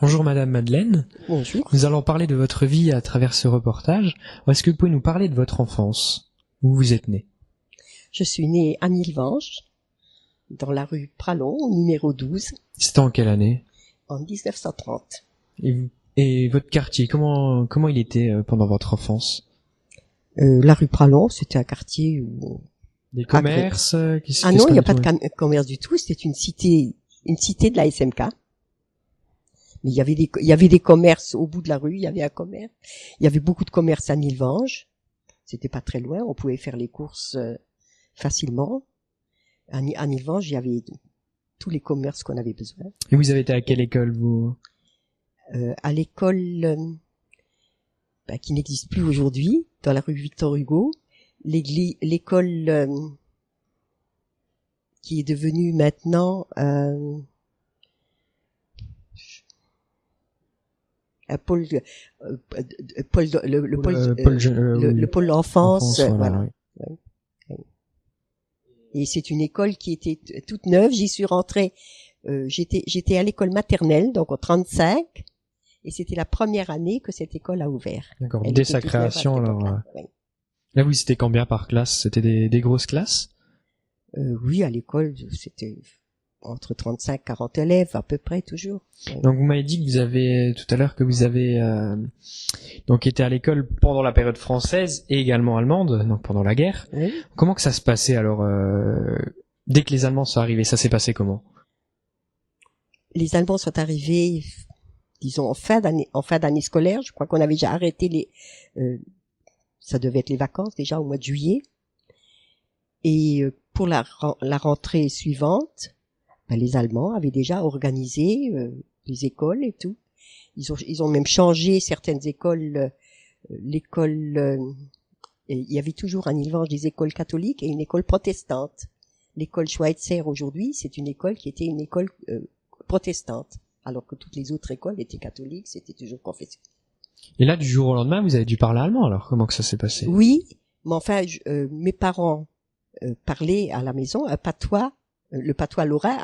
Bonjour Madame Madeleine. Bonjour. Nous allons parler de votre vie à travers ce reportage. Est-ce que vous pouvez nous parler de votre enfance? Où vous êtes née? Je suis née à Nilvange, dans la rue Pralon, numéro 12, C'était en quelle année? en 1930. Et votre quartier, comment il était pendant votre enfance? La rue Pralon, c'était un quartier où... Des commerces Ah non, il n'y a pas de commerce du tout, c'était une cité de la SMK. Mais il y avait des commerces au bout de la rue, il y avait un commerce. Il y avait beaucoup de commerces à Nilvange. C'était pas très loin, on pouvait faire les courses facilement. À Nilvange, il y avait tous les commerces qu'on avait besoin. Et vous avez été à quelle école, vous? À l'école qui n'existe plus aujourd'hui, dans la rue Victor Hugo, l'école qui est devenue maintenant le pôle d'enfance, voilà. Oui. Et c'est une école qui était toute neuve. J'y suis rentrée. J'étais à l'école maternelle, donc en 35, et c'était la première année que cette école a ouvert. D'accord. Dès sa création, alors. Oui. Là, vous, c'était combien par classe? C'était des grosses classes? Oui, à l'école, c'était entre 35 et 40 élèves, à peu près, toujours. Donc, vous m'avez dit que vous avez, tout à l'heure, que vous avez, donc, été à l'école pendant la période française et également allemande, donc pendant la guerre. Oui. Comment que ça se passait, alors, dès que les Allemands sont arrivés, ça s'est passé comment? Les Allemands sont arrivés, disons, en fin d'année scolaire. Je crois qu'on avait déjà arrêté ça devait être les vacances, déjà, au mois de juillet. Et pour la rentrée suivante, les Allemands avaient déjà organisé les écoles et tout. Ils ont même changé certaines écoles. Il y avait toujours à Nilvange des écoles catholiques et une école protestante. L'école Schweitzer aujourd'hui, c'est une école qui était une école protestante, alors que toutes les autres écoles étaient catholiques, c'était toujours confessionnel. Et là, du jour au lendemain, vous avez dû parler allemand, alors comment que ça s'est passé? Oui, mais enfin, mes parents parlaient à la maison un patois, le patois lorrain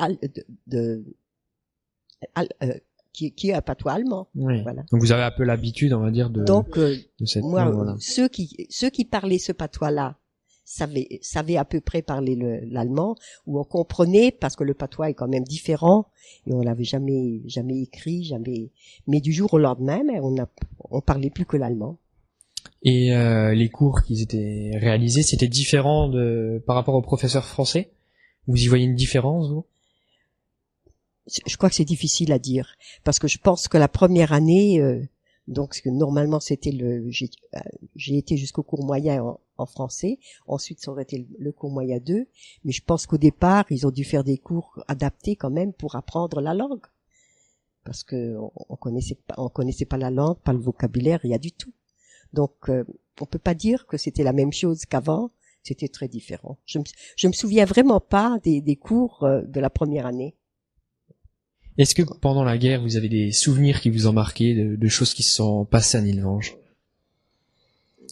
qui est un patois allemand. Oui. Voilà. Donc vous avez un peu l'habitude, on va dire, de cette moi, langue, voilà. ceux qui parlaient ce patois-là savaient à peu près parler l'allemand, ou on comprenait, parce que le patois est quand même différent, et on l'avait jamais écrit, mais du jour au lendemain, on parlait plus que l'allemand. Et les cours qui étaient réalisés, c'était différent par rapport aux professeurs français? Vous y voyez une différence, vous? Je crois que c'est difficile à dire, parce que je pense que la première année, donc normalement c'était j'ai été jusqu'au cours moyen en français, ensuite ça aurait été le cours moyen 2, mais je pense qu'au départ ils ont dû faire des cours adaptés quand même pour apprendre la langue, parce que on connaissait pas la langue, pas le vocabulaire, rien du tout. Donc on peut pas dire que c'était la même chose qu'avant, c'était très différent. Je me souviens vraiment pas des cours de la première année. Est-ce que pendant la guerre, vous avez des souvenirs qui vous ont marqué de choses qui se sont passées à Nilvange?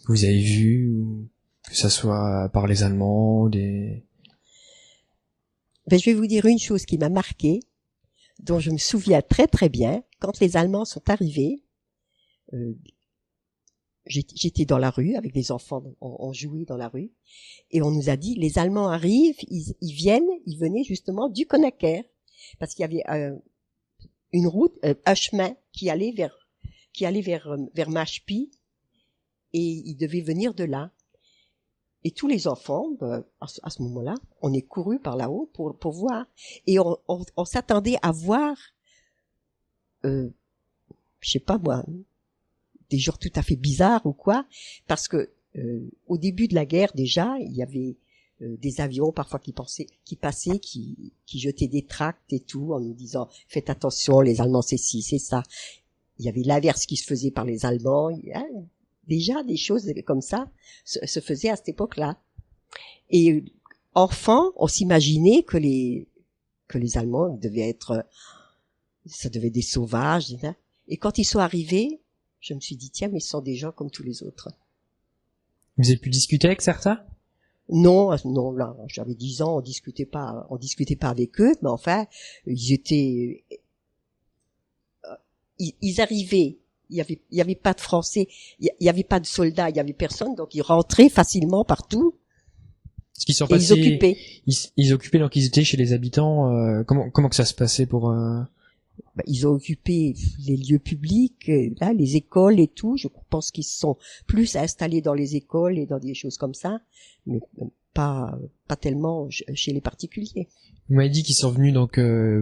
Que vous avez vues, ou que ça soit par les Allemands, je vais vous dire une chose qui m'a marqué, dont je me souviens très très bien. Quand les Allemands sont arrivés, j'étais dans la rue avec des enfants, on jouait dans la rue, et on nous a dit, les Allemands arrivent, ils venaient justement du Konaker, parce qu'il y avait une route, un chemin qui allait vers Mashpi, et ils devaient venir de là. Et tous les enfants, à ce moment-là, on est couru par là-haut pour voir, et on s'attendait à voir, je sais pas moi, des gens tout à fait bizarres ou quoi, parce que au début de la guerre déjà, il y avait des avions parfois qui passaient, qui jetaient des tracts et tout, en nous disant faites attention, les Allemands c'est ci, c'est ça. Il y avait l'inverse qui se faisait par les Allemands. Déjà des choses comme ça se faisaient à cette époque-là. Et enfant, on s'imaginait que les Allemands devaient être des sauvages. Et quand ils sont arrivés, je me suis dit tiens, mais ce sont des gens comme tous les autres. Vous avez pu discuter avec certains? Non, là, j'avais 10 ans, on discutait pas avec eux, mais enfin, ils étaient ils arrivaient, il y avait pas de Français, il y avait pas de soldats, il y avait personne, donc ils rentraient facilement partout. Ce qui sont Et passés, ils occupaient. ils occupaient, donc ils étaient chez les habitants. Comment que ça se passait pour Ils ont occupé les lieux publics, là, les écoles et tout. Je pense qu'ils se sont plus installés dans les écoles et dans des choses comme ça, mais pas tellement chez les particuliers. Vous m'avez dit qu'ils sont venus donc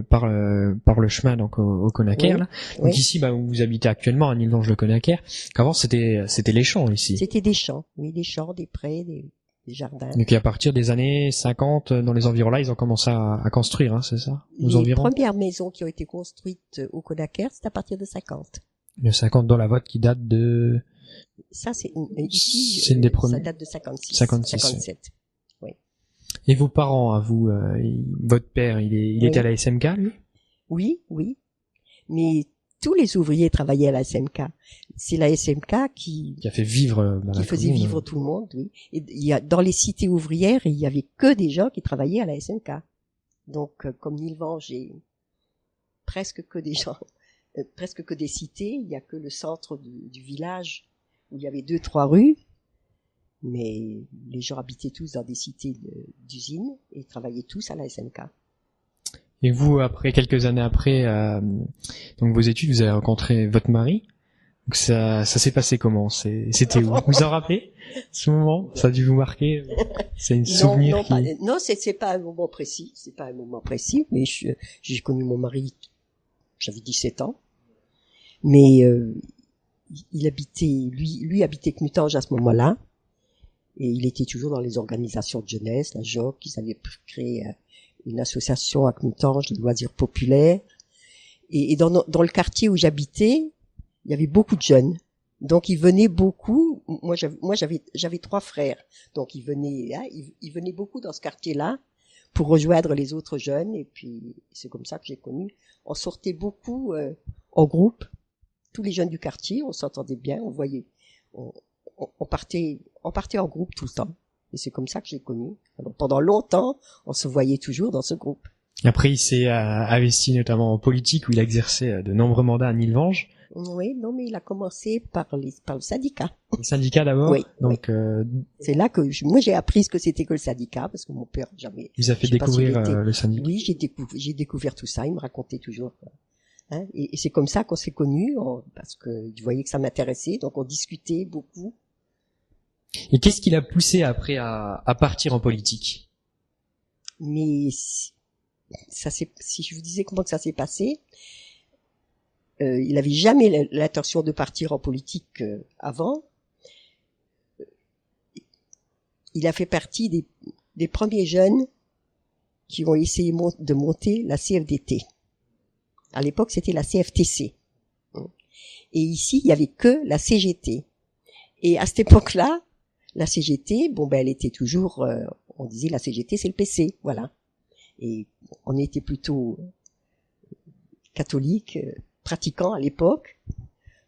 par le chemin donc au Conaquer, Oui, là. Donc oui. ici, où vous habitez actuellement à Nilvange-le-Conaquer. Qu'avant c'était les champs ici. C'était des champs, oui, des champs, des prés, des jardins. Donc à partir des années 50, dans les environs là, ils ont commencé à construire, hein, c'est ça, aux Les environs. premières maisons qui ont été construites au Conaquer, c'est à partir de 50. Le 50 dans la vôtre qui date de. Ça, ici, C'est une des premières. ça date de 56. 56, 57. Et vos parents, à vous, votre père, il Oui. était à la SMK, lui? Oui, oui. Mais tous les ouvriers travaillaient à la SMK. C'est la SMK qui Qui a fait vivre la faisait commune. vivre tout le monde, oui. Et dans les cités ouvrières, il y avait que des gens qui travaillaient à la SMK. Donc, comme Nilvange, j'ai presque que des gens, presque que des cités. Il y a que le centre du village où il y avait 2-3 rues. Mais les gens habitaient tous dans des cités d'usines et travaillaient tous à la SMK. Et vous, après quelques années après, donc vos études, vous avez rencontré votre mari. Donc ça s'est passé comment? C'était où? Vous vous en rappelez ce moment? Ça a dû vous marquer? C'est une souvenir qui. Non, c'est pas un moment précis. C'est pas un moment précis. Mais j'ai connu mon mari. J'avais 17 ans. Mais il habitait, lui habitait Knutange à ce moment-là. Et il était toujours dans les organisations de jeunesse, la JOC. Ils avaient créé une association à Knutange de loisirs populaires. Et dans le quartier où j'habitais, il y avait beaucoup de jeunes. Donc ils venaient beaucoup. Moi j'avais 3 frères. Donc ils venaient beaucoup dans ce quartier-là pour rejoindre les autres jeunes. Et puis c'est comme ça que j'ai connu. On sortait beaucoup en groupe. Tous les jeunes du quartier, on s'entendait bien. On voyait, on partait en groupe tout le temps. Et c'est comme ça que j'ai connu. Alors, pendant longtemps, on se voyait toujours dans ce groupe. Après, il s'est investi notamment en politique où il a exercé de nombreux mandats à Nilvange. Oui, non, mais il a commencé par le syndicat. Le syndicat d'abord. Oui. Donc, c'est là que moi j'ai appris ce que c'était que le syndicat parce que mon père jamais. vous a fait découvrir le syndicat. Oui, j'ai découvert tout ça. Il me racontait toujours. Hein, et c'est comme ça qu'on s'est connus parce que il voyait que ça m'intéressait, donc on discutait beaucoup. Et qu'est-ce qui l'a poussé après à partir en politique? Mais si je vous disais comment que ça s'est passé, il avait jamais l'intention de partir en politique avant. Il a fait partie des premiers jeunes qui ont essayé de monter la CFDT. À l'époque, c'était la CFTC. Et ici, il y avait que la CGT. Et à cette époque-là, la CGT, elle était toujours, on disait la CGT, c'est le PC, voilà. Et on était plutôt catholiques, pratiquants à l'époque.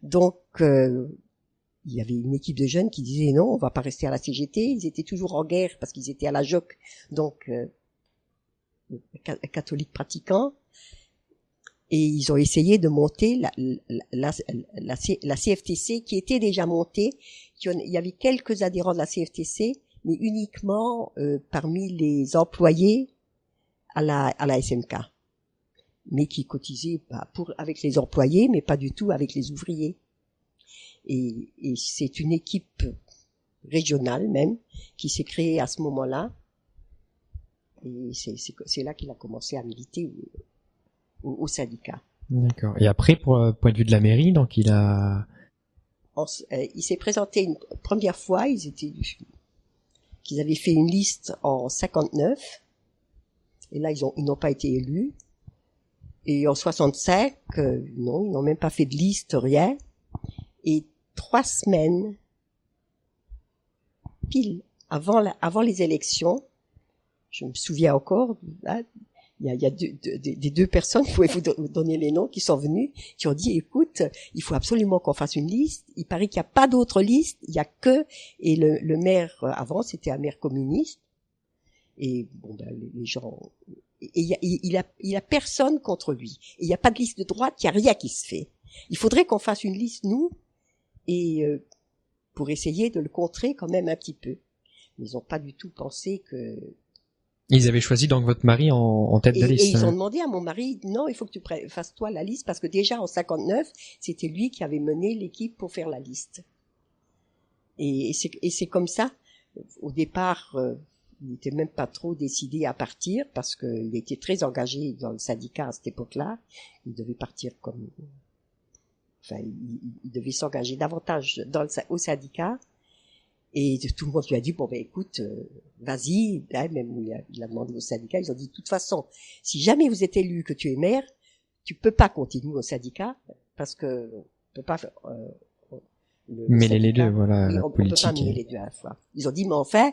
Donc, il y avait une équipe de jeunes qui disaient non, on va pas rester à la CGT. Ils étaient toujours en guerre parce qu'ils étaient à la JOC, donc catholiques pratiquants. Et ils ont essayé de monter la CFTC qui était déjà montée. Il y avait quelques adhérents de la CFTC, mais uniquement parmi les employés à la SMK, mais qui cotisaient avec les employés, mais pas du tout avec les ouvriers. Et c'est une équipe régionale même qui s'est créée à ce moment-là. Et c'est là qu'il a commencé à militer au syndicat. D'accord. Et après, pour point de vue de la mairie, donc il s'est présenté une première fois. Qu'ils avaient fait une liste en 59. Et là, ils n'ont pas été élus. Et en 65, non, ils n'ont même pas fait de liste, rien. Et 3 semaines, pile avant les élections, je me souviens encore, là, il y a des 2 personnes, vous pouvez vous donner les noms, qui sont venus, qui ont dit, écoute, il faut absolument qu'on fasse une liste. Il paraît qu'il n'y a pas d'autre liste, il y a que, et le maire, avant, c'était un maire communiste. Et les gens, et il y a personne contre lui. Et il n'y a pas de liste de droite, il n'y a rien qui se fait. Il faudrait qu'on fasse une liste, nous, et pour essayer de le contrer quand même un petit peu. Mais ils n'ont pas du tout pensé que... Ils avaient choisi donc votre mari en tête de Et liste. ils ont demandé à mon mari, non, il faut que tu fasses toi la liste, parce que déjà en 59, c'était lui qui avait mené l'équipe pour faire la liste. Et c'est comme ça. Au départ, il n'était même pas trop décidé à partir, parce qu'il était très engagé dans le syndicat à cette époque-là. Il devait partir comme... Enfin, il devait s'engager davantage au syndicat. Et tout le monde lui a dit, bon ben écoute, vas-y, là, même il a demandé au syndicat, ils ont dit, de toute façon, si jamais vous êtes élu que tu es maire, tu peux pas continuer au syndicat, parce que on peut pas faire, mêler les deux, voilà, oui, la on peut politique. pas mêler les deux à la fois. Ils ont dit, mais enfin,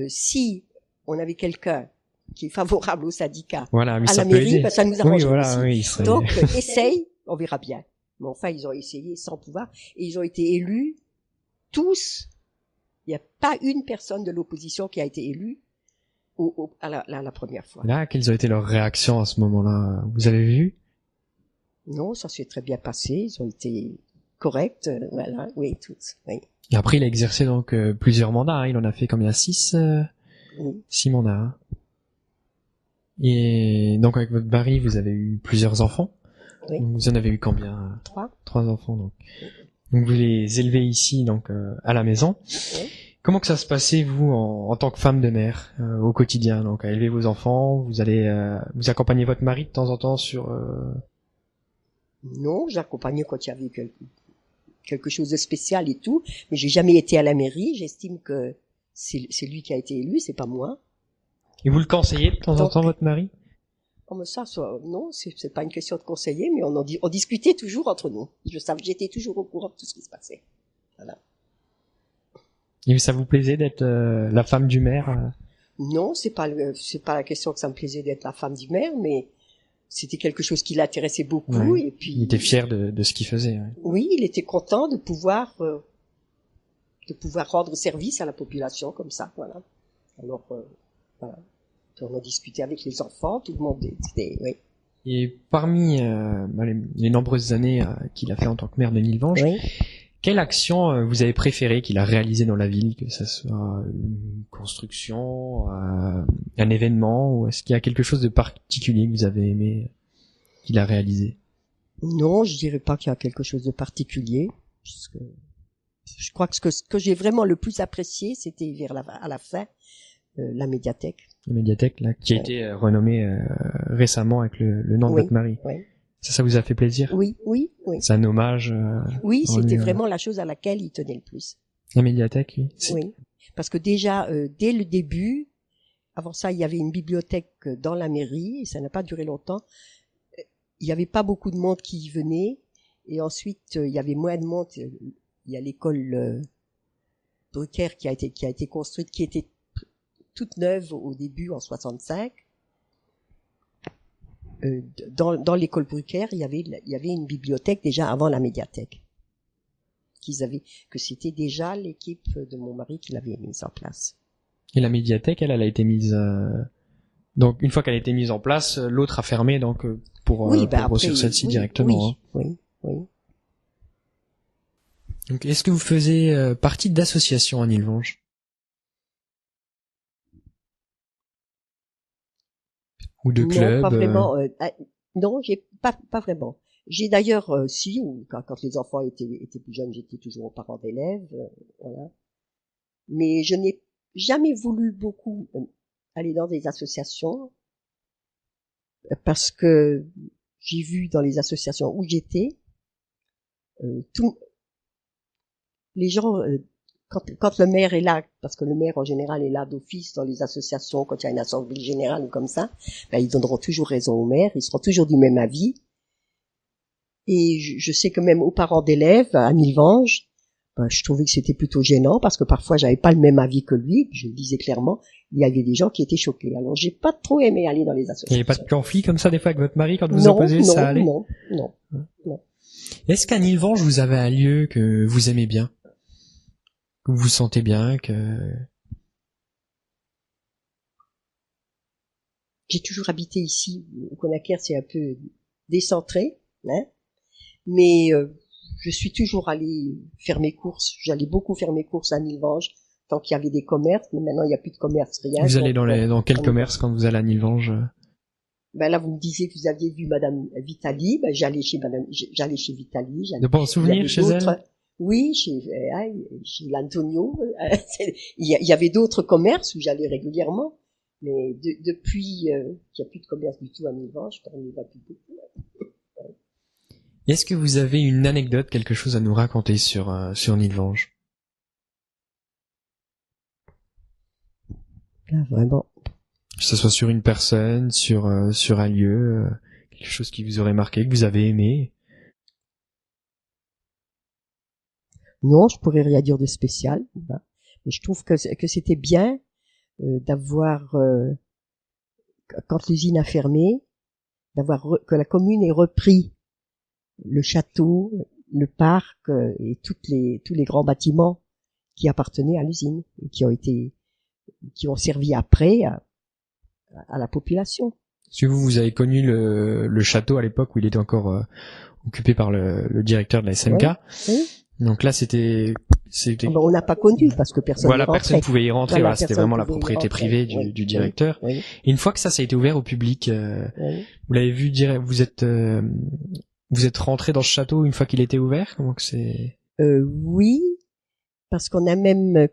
si on avait quelqu'un qui est favorable au syndicat, voilà, mais à ça la peut mairie, aider. ben, ça nous arrange oui, voilà, aussi. oui, il serait... Donc, essaye, on verra bien. Mais enfin, ils ont essayé sans pouvoir, et ils ont été élus, tous. Il n'y a pas une personne de l'opposition qui a été élue à la première fois. Là, quelles ont été leurs réactions à ce moment-là? Vous avez vu? Non, ça s'est très bien passé. Ils ont été corrects. Voilà, oui, toutes. Oui. Et après, il a exercé donc plusieurs mandats. Hein. Il en a fait combien? 6 Oui. 6 mandats. Hein. Et donc avec votre mari, vous avez eu plusieurs enfants. Oui. Vous en avez eu combien? 3. 3 enfants donc. Donc vous les élevez ici donc à la maison. Oui. Comment que ça se passait vous en tant que femme de mère au quotidien, donc à élever vos enfants? Vous allez vous accompagner votre mari de temps en temps sur Non, j'accompagnais quand il y avait quelque chose de spécial et tout, mais j'ai jamais été à la mairie. J'estime que c'est lui qui a été élu, c'est pas moi. Et vous le conseillez de temps en temps votre mari? Comme ça, non, c'est pas une question de conseiller, mais on discutait toujours entre nous. J'étais toujours au courant de tout ce qui se passait. Voilà. Et ça vous plaisait d'être la femme du maire? Non, c'est pas la question que ça me plaisait d'être la femme du maire, mais c'était quelque chose qui l'intéressait beaucoup. Ouais. Et puis il était fier de ce qu'il faisait. Ouais. Oui, il était content de pouvoir rendre service à la population comme ça, voilà. Alors voilà, puis on a discuté avec les enfants, tout le monde était, oui. Et parmi les nombreuses années qu'il a fait en tant que maire de Nilvange, Oui. quelle action vous avez préférée qu'il a réalisée dans la ville, que ça soit une construction, un événement, ou est-ce qu'il y a quelque chose de particulier que vous avez aimé qu'il a réalisé? Non, je dirais pas qu'il y a quelque chose de particulier, puisque je crois que ce que j'ai vraiment le plus apprécié, c'était à la fin, la médiathèque. La médiathèque, là, qui a été renommée récemment avec le nom de votre mari. Oui. Ça vous a fait plaisir? Oui. C'est un hommage. Oui, c'était vraiment la chose à laquelle il tenait le plus. La médiathèque, oui. Oui, parce que déjà, dès le début, avant ça, il y avait une bibliothèque dans la mairie, et ça n'a pas duré longtemps. Il n'y avait pas beaucoup de monde qui y venait, et ensuite, il y avait moins de monde. Il y a l'école Brucker qui a été construite, qui était toute neuve au début, en 65. Dans l'école Brucker, il y avait une bibliothèque déjà avant la médiathèque. Que c'était déjà l'équipe de mon mari qui l'avait mise en place. Et la médiathèque, elle a été mise. Donc une fois qu'elle a été mise en place, l'autre a fermé donc pour sur celle-ci directement. Oui. Donc est-ce que vous faisiez partie d'associations à Nilvange? Ou de clubs? Non, pas vraiment. Non, j'ai pas vraiment. J'ai d'ailleurs, si, quand les enfants étaient plus jeunes, j'étais toujours aux parents d'élèves, voilà. Mais je n'ai jamais voulu beaucoup aller dans des associations, parce que j'ai vu dans les associations où j'étais, les gens, quand le maire est là, parce que le maire en général est là d'office dans les associations, quand il y a une assemblée générale ou comme ça, ben, ils donneront toujours raison au maire, ils seront toujours du même avis. Et je sais que même aux parents d'élèves à Nilvange, ben, je trouvais que c'était plutôt gênant parce que parfois j'avais pas le même avis que lui, je le disais clairement, il y avait des gens qui étaient choqués. Alors j'ai pas trop aimé aller dans les associations. Il n'y avait pas de conflit comme ça des fois avec votre mari quand vous opposez, ça allait? Non. Est-ce qu'à Nilvange vous avez un lieu que vous aimez bien? Que vous vous sentez bien, que... J'ai toujours habité ici. Au Conaquer, c'est un peu décentré, hein. Mais je suis toujours allée faire mes courses. J'allais beaucoup faire mes courses à Nilvange, tant qu'il y avait des commerces. Mais maintenant, il n'y a plus de commerce, rien. Vous allez dans quel commerce quand vous allez à Nilvange? Ben là, vous me disiez que vous aviez vu Madame Vitali. Ben, j'allais chez Vitali. De bons souvenirs chez elle? Oui, chez l'Antonio. Il y avait d'autres commerces où j'allais régulièrement. Mais depuis qu'il n'y a plus de commerce du tout à Nilvange, on n'y va plus beaucoup. Est-ce que vous avez une anecdote, quelque chose à nous raconter sur Nilvange? Là, vraiment. Que ce soit sur une personne, sur un lieu, quelque chose qui vous aurait marqué, que vous avez aimé? Non, je pourrais rien dire de spécial. Mais je trouve que c'était bien d'avoir, quand l'usine a fermé, que la commune ait repris le château, le parc et tous les grands bâtiments qui appartenaient à l'usine et qui ont servi après à la population. Si vous avez connu le château à l'époque où il était encore occupé par le directeur de la SMK. Oui. Donc là, c'était. On n'a pas connu parce que personne. Voilà, personne pouvait y rentrer. Voilà, c'était vraiment la propriété privée du directeur. Oui. Et une fois que ça a été ouvert au public, vous l'avez vu dire, vous êtes rentré dans ce château une fois qu'il était ouvert. Comment que c'est? Oui, parce qu'on a même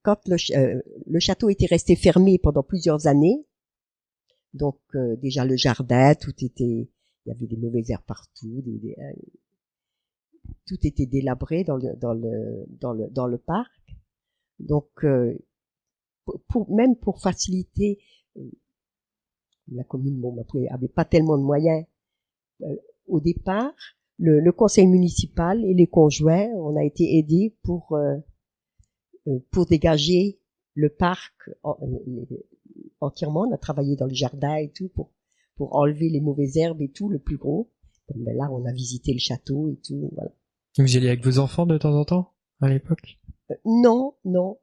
quand le château était resté fermé pendant plusieurs années. Donc déjà le jardin, il y avait des mauvaises herbes partout, tout était délabré dans le parc. Donc même pour faciliter, la commune avait pas tellement de moyens au départ. Le conseil municipal et les conjoints, on a été aidés pour dégager le parc entièrement. On a travaillé dans le jardin et tout pour enlever les mauvaises herbes et tout, le plus gros. Mais là, on a visité le château et tout, voilà. Vous y alliez avec vos enfants de temps en temps, à l'époque? Non. Nos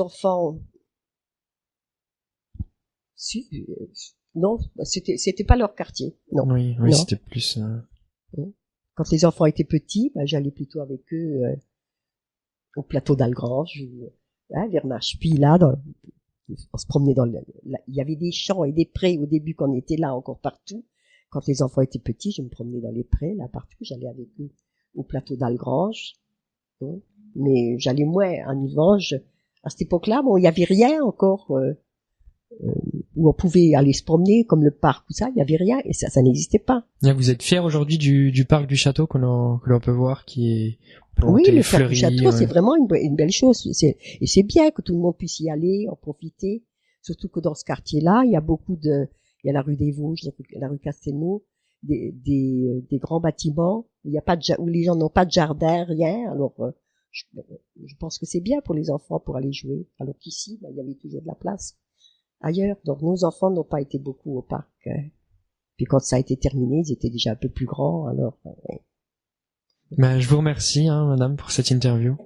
enfants... non, c'était pas leur quartier, non. Oui, non. C'était plus... Quand les enfants étaient petits, j'allais plutôt avec eux au plateau d'Algrange, vers Marche. Puis là, on se promenait il y avait des champs et des prés au début quand on était là encore partout. Quand les enfants étaient petits, je me promenais dans les prés, là partout. J'allais avec eux au plateau d'Algrange. Mais j'allais moins à Nilvange. À cette époque-là, il y avait rien encore où on pouvait aller se promener, comme le parc ou ça. Il y avait rien et ça n'existait pas. Vous êtes fiers aujourd'hui du parc du château que l'on peut voir, qui est planté, oui, le fleuri, parc du château, c'est vraiment une belle chose. Et c'est bien que tout le monde puisse y aller, en profiter. Surtout que dans ce quartier-là, il y a il y a la rue des Vosges, la rue Castelnau, des grands bâtiments où les gens n'ont pas de jardin, rien. Alors, je pense que c'est bien pour les enfants pour aller jouer. Alors qu'ici, il y avait toujours de la place ailleurs. Donc, nos enfants n'ont pas été beaucoup au parc. Puis quand ça a été terminé, ils étaient déjà un peu plus grands. Alors, je vous remercie, madame, pour cette interview.